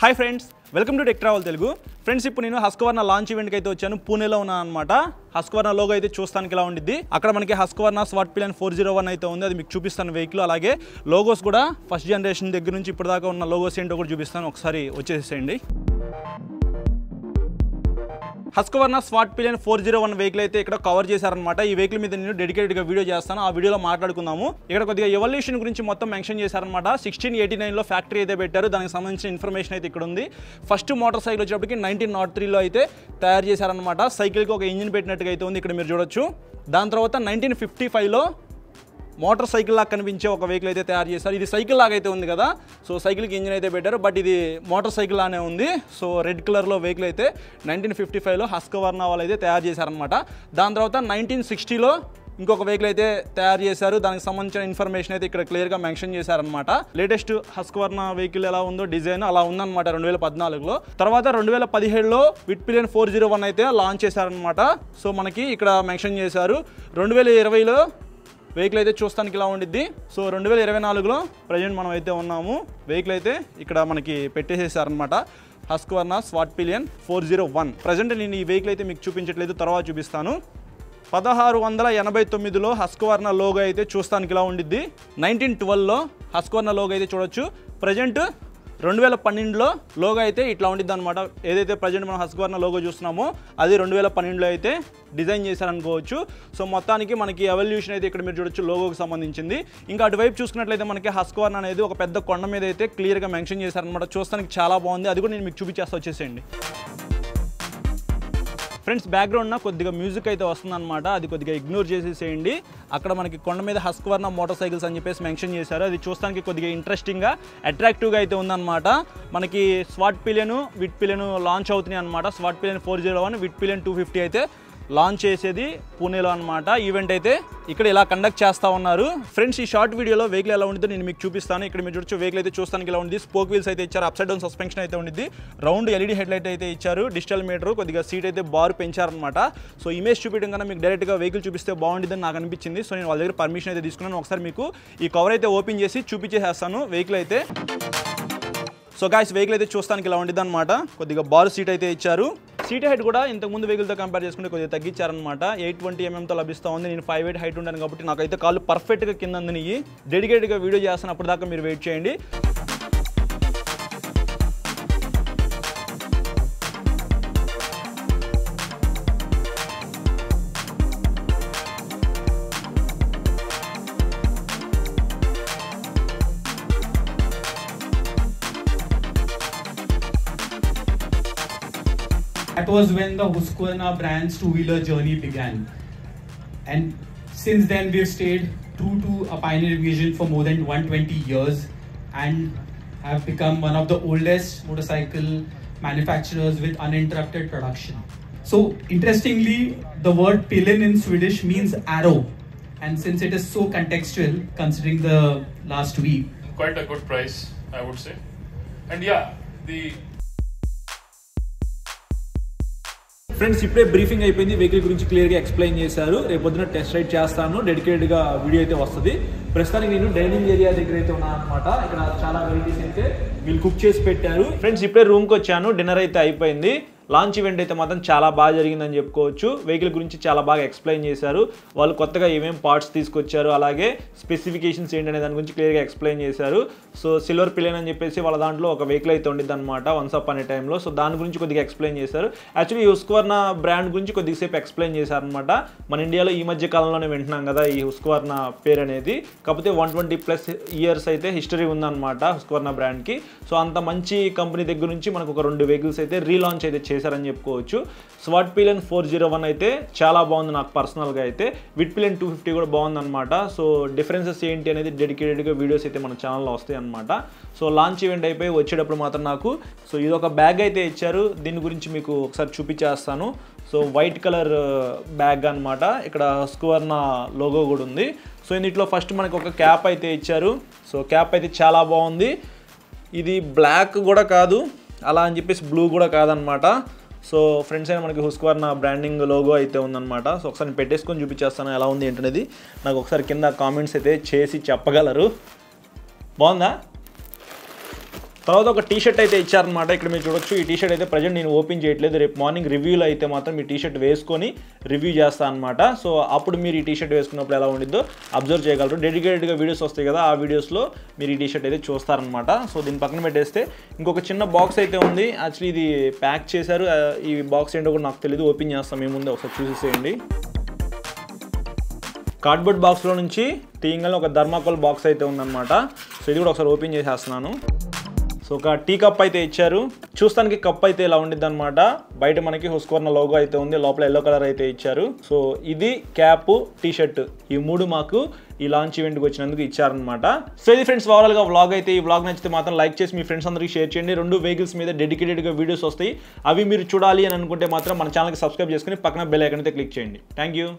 Hi friends, welcome to tech travel Telugu. Friends, ఇప్పుడు నేను Husqvarna launch ఈవెంట్కి అయితే వచ్చాను. పూణేలో ఉన్నాను అనమాట. హస్క్వర్నా లోగో అయితే చూస్తానికి ఇలా ఉండిద్ది. అక్కడ మనకి హస్క్వర్నా స్వాట్ పిలియన్ 401 అయితే ఉంది. అది మీకు చూపిస్తాను వెహికల్. అలాగే లోగోస్ కూడా ఫస్ట్ జనరేషన్ దగ్గర నుంచి ఇప్పటిదాకా ఉన్న లోగోస్ ఏంటో కూడా చూపిస్తాను. ఒకసారి వచ్చేసేయండి. హస్క్వర్నా స్వాట్ పిలియన్ 401 వెహికల్ అయితే ఇక్కడ కవర్ చేశారనమాట. ఈ వెహికల్ మీద నేను డెడికేటెడ్గా వీడియో చేస్తాను. ఆ వీడియోలో మాట్లాడుకుందాము. ఇక్కడ కొద్దిగా ఎవల్యూషన్ గురించి మొత్తం మెన్షన్ చేశారనమాట. 1689లో ఫ్యాక్టరీ అయితే పెట్టారు. దానికి సంబంధించిన ఇన్ఫర్మేషన్ అయితే ఇక్కడ ఉంది. ఫస్ట్ మోటార్ సైకిల్ వచ్చేటప్పటికి 1903లో అయితే తయారు చేశారనమాట. సైకిల్కి ఒక ఇంజిన్ పెట్టినట్టుగా అయితే ఉంది, ఇక్కడ మీరు చూడొచ్చు. దాని తర్వాత 1955లో మోటార్ సైకిల్ లాగా కనిపించే ఒక వెహికల్ అయితే తయారు చేశారు. ఇది సైకిల్ లాగా అయితే ఉంది కదా, సో సైకిల్కి ఇంజిన్ అయితే పెట్టారు, బట్ ఇది మోటార్ సైకిల్ లానే ఉంది. సో రెడ్ కలర్లో వెహికల్ అయితే 1955లో హస్క్వర్నా వాళ్ళు అయితే తయారు చేశారనమాట. దాని తర్వాత 1960లో ఇంకొక వెహికల్ అయితే తయారు చేశారు. దానికి సంబంధించిన ఇన్ఫర్మేషన్ అయితే ఇక్కడ క్లియర్గా మెన్షన్ చేశారనమాట. లేటెస్ట్ హస్క్వర్నా వెహికల్ ఎలా ఉందో డిజైన్ అలా ఉందన్నమాట 2014లో. తర్వాత 2017లో విట్ పిలియన్ 401 అయితే లాంచ్ చేశారనమాట. సో మనకి ఇక్కడ మెన్షన్ చేశారు. 2020లో వెహికల్ అయితే చూస్తానికి ఇలా ఉండిద్ది. సో 2024లో ప్రజెంట్ మనం అయితే ఉన్నాము. వెహికల్ అయితే ఇక్కడ మనకి పెట్టేసేసారనమాట. Husqvarna swat pillion 401. ప్రజెంట్ నేను ఈ వెహికల్ అయితే మీకు చూపించట్లేదు, తర్వాత చూపిస్తాను. 1689లో హస్క్వర్నా లోగో అయితే చూస్తానికి ఇలా ఉండిద్ది. 1912లో హస్క్వర్నా లోగో అయితే చూడొచ్చు. ప్రజెంట్ 2012లో లోగో అయితే ఇట్లా ఉండిద్ది అనమాట. ఏదైతే ప్రజెంట్ మనం హస్క్వర్నా లోగో చూస్తున్నామో అది 2012లో అయితే డిజైన్ చేశారనుకోవచ్చు. సో మొత్తానికి మనకి ఎవల్యూషన్ అయితే ఇక్కడ మీరు చూడొచ్చు లోగోకి సంబంధించింది. ఇంకా అటువైపు చూసుకున్నట్లయితే మనకి హస్క్వర్నా అనేది ఒక పెద్ద కొండ మీద అయితే క్లియర్గా మెన్షన్ చేశారనమాట. చూస్తానికి చాలా బాగుంది. అది కూడా నేను మీకు చూపించేస్తా, వచ్చేసేయండి. ఫ్రెండ్స్, బ్యాక్గ్రౌండ్న కొద్దిగా మ్యూజిక్ అయితే వస్తుందన్నమాట. అది కొద్దిగా ఇగ్నోర్ చేసేసేయండి. అక్కడ మనకి కొండ మీద హస్క్వర్నా మోటార్ సైకిల్స్ అని చెప్పేసి మెన్షన్ చేశారు. అది చూస్తానికి కొద్దిగా ఇంట్రెస్టింగ్గా అట్రాక్టివ్గా అయితే ఉందన్నమాట. మనకి స్వాట్ పిలియన్ విట్ పిలియన్ లాంచ్ అవుతున్నాయి అనమాట. స్వాట్ పిలియన్ 401 విట్ పిలియన్ 250 అయితే లాంచ్ చేసేది పూణేలో అనమాట. ఈవెంట్ అయితే ఇక్కడ ఇలా కండక్ట్ చేస్తూ ఉన్నారు. ఫ్రెండ్స్, ఈ షార్ట్ వీడియోలో వెహికల్ ఎలా ఉంటుందో నేను మీకు చూపిస్తాను. ఇక్కడ మీరు చూడొచ్చు వెహికల్ అయితే చూస్తానికి ఇలా ఉంది. స్పోక్ వీల్స్ అయితే ఇచ్చారు. అప్సైడ్ డౌన్ సస్పెన్షన్ అయితే ఉండిద్ది. రౌండ్ ఎల్ఈడి హెడ్ లైట్ అయితే ఇచ్చారు. డిజిటల్ మీటర్, కొద్దిగా సీట్ అయితే బార్ పెంచారనమాట. సో ఇమేజ్ చూపించడం కన్నా మీకు డైరెక్ట్గా వెహికల్ చూపిస్తే బాగుంటుందని నాకు అనిపించింది. సో నేను వాళ్ళ దగ్గర పర్మిషన్ అయితే తీసుకున్నాను. ఒకసారి మీకు ఈ కవర్ అయితే ఓపెన్ చేసి చూపించేస్తాను వెహికల్ అయితే. సో గాయ్స్, వెహికల్ అయితే చూస్తానికి ఇలా ఉండిద్ది అనమాట. కొద్దిగా బార్ సీట్ అయితే ఇచ్చారు. సీట్ హైట్ కూడా ఇంతకుముందు వెహికల్తో కంపేర్ చేసుకుంటే కొద్దిగా తగ్గించారనమాట. 820mm తో లభిస్తూ ఉంది. నేను 5'8" హైట్ ఉంటాను కాబట్టి నాకైతే కాళ్ళు పర్ఫెక్ట్గా కింద అందినయి. డెడికేటెడ్గా వీడియో చేస్తాను, అప్పుడు దాకా మీరు వెయిట్ చేయండి. That was when the Husqvarna brand's two-wheeler journey began. And since then we've stayed true to a pioneer vision for more than 120 years and have become one of the oldest motorcycle manufacturers with uninterrupted production. So interestingly, the word pillion in Swedish means arrow. And since it is so contextual, considering the last week. Quite a good price, I would say. And yeah, the friends, ఇప్పుడే briefing అయిపోయింది. Vehicle గురించి క్లియర్గా explain చేశారు. రేపు పొద్దున test ride చేస్తాను. డెడికేటెడ్గా video అయితే వస్తుంది. ప్రస్తుతానికి నేను డైనింగ్ ఏరియా దగ్గర అయితే ఉన్నాను అనమాట. ఇక్కడ చాలా వెరైటీస్ అయితే వీళ్ళు కుక్ చేసి పెట్టారు. ఫ్రెండ్స్, ఇప్పుడే రూమ్కి వచ్చాను. డిన్నర్ అయితే అయిపోయింది. లాంచ్ ఈవెంట్ అయితే మాత్రం చాలా బాగా జరిగిందని చెప్పుకోవచ్చు. వెహికల్ గురించి చాలా బాగా ఎక్స్ప్లెయిన్ చేశారు. వాళ్ళు కొత్తగా ఏమేమి పార్ట్స్ తీసుకొచ్చారు, అలాగే స్పెసిఫికేషన్స్ ఏంటనే దాని గురించి క్లియర్గా ఎక్స్ప్లెయిన్ చేశారు. సో సిల్వర్ పిలియన్ అని చెప్పేసి వాళ్ళ దాంట్లో ఒక వెహికల్ అయితే ఉండిద్ది అనమాట వన్స్ అప్ అనే టైంలో. సో దాని గురించి కొద్దిగా ఎక్స్ప్లెయిన్ చేశారు. యాక్చువల్లీ హస్క్వర్నా బ్రాండ్ గురించి కొద్దిసేపు ఎక్స్ప్లెయిన్ చేశారనమాట. మన ఇండియాలో ఈ మధ్య కాలంలోనే వింటున్నాం కదా ఈ హస్క్వర్నా పేరు అనేది. కాకపోతే 120+ ఇయర్స్ అయితే హిస్టరీ ఉందన్నమాట హస్క్వర్నా బ్రాండ్కి. సో అంత మంచి కంపెనీ దగ్గర నుంచి మనకు ఒక 2 వెహికల్స్ అయితే రీలాంచ్ అయితే చేశారని చెప్పుకోవచ్చు. స్వాట్ పిలియన్ 401 అయితే చాలా బాగుంది నాకు పర్సనల్గా అయితే. విట్ పిలియన్ 250 కూడా బాగుందన్నమాట. సో డిఫరెన్సెస్ ఏంటి అనేది డెడికేటెడ్గా వీడియోస్ అయితే మన ఛానల్లో వస్తాయి అనమాట. సో లాంచ్ ఈవెంట్ అయిపోయి వచ్చేటప్పుడు మాత్రం నాకు సో ఇదొక బ్యాగ్ అయితే ఇచ్చారు. దీని గురించి మీకు ఒకసారి చూపించేస్తాను. సో వైట్ కలర్ బ్యాగ్ అనమాట. ఇక్కడ హస్క్వర్నా లోగో కూడా ఉంది. సో ఇందులో ఫస్ట్ మనకు ఒక క్యాప్ అయితే ఇచ్చారు. సో క్యాప్ అయితే చాలా బాగుంది. ఇది బ్లాక్ కూడా కాదు, అలా అని చెప్పేసి బ్లూ కూడా కాదనమాట. సో ఫ్రెండ్స్ అయినా మనకి హస్క్వర్నా బ్రాండింగ్ లోగో అయితే ఉందన్నమాట. సో ఒకసారి నేను పెట్టేసుకొని చూపించేస్తాను ఎలా ఉంది ఏంటనేది. నాకు ఒకసారి కింద కామెంట్స్ అయితే చేసి చెప్పగలరు. బాగుందా? తర్వాత ఒక టీ షర్ట్ అయితే ఇచ్చారనమాట. ఇక్కడ మీరు చూడొచ్చు ఈ టీ షర్ట్ అయితే ప్రజెంట్ నేను ఓపెన్ చేయట్లేదు. రేపు మార్నింగ్ రివ్యూలో అయితే మాత్రం ఈ టీ షర్ట్ వేసుకొని రివ్యూ చేస్తాను అనమాట. సో అప్పుడు మీరు ఈ టీ షర్ట్ వేసుకున్నప్పుడు ఎలా ఉండిద్దో అబ్జర్వ్ చేయగలరు. డెడికేటెడ్గా వీడియోస్ వస్తాయి కదా, ఆ వీడియోస్లో మీరు ఈ టీ షర్ట్ అయితే చూస్తారనమాట. సో దీన్ని పక్కన పెట్టేస్తే ఇంకొక చిన్న బాక్స్ అయితే ఉంది. యాక్చువల్లీ ఇది ప్యాక్ చేశారు. ఈ బాక్స్ ఏంటో కూడా నాకు తెలియదు. ఓపెన్ చేస్తాం మేము ముందే, ఒకసారి చూసేసేయండి. కార్డ్బోర్డ్ బాక్స్లో నుంచి తీయంగానే ఒక థర్మాకోల్ బాక్స్ అయితే ఉందన్నమాట. సో ఇది కూడా ఒకసారి ఓపెన్ చేసేస్తున్నాను. సో ఒక టీ కప్ అయితే ఇచ్చారు. చూస్తానికి కప్ అయితే ఇలా ఉండిద్ది అనమాట. బయట మనకి హుస్క్వర్నా లోగో అయితే ఉంది, లోపల ఎల్లో కలర్ అయితే ఇచ్చారు. సో ఇది క్యాప్, టీ షర్ట్, ఈ 3 మాకు ఈ లాంచ్ ఈవెంట్కి వచ్చినందుకు ఇచ్చారనమాట. సో ఇది ఫ్రెండ్స్ ఓవరాల్గా వ్లాగ్ అయితే. ఈ వ్లాగ్ నచ్చితే మాత్రం లైక్ చేసి మీ ఫ్రెండ్స్ అందరికీ షేర్ చేయండి. 2 వెహికల్స్ మీద డెడికేటెడ్గా వీడియోస్ వస్తాయి. అవి మీరు చూడాలి అని అనుకుంటే మాత్రం మన ఛానల్కి సబ్స్క్రైబ్ చేసుకుని పక్కన బెల్ ఐకాన్ అయితే క్లిక్ చేయండి. Thank you.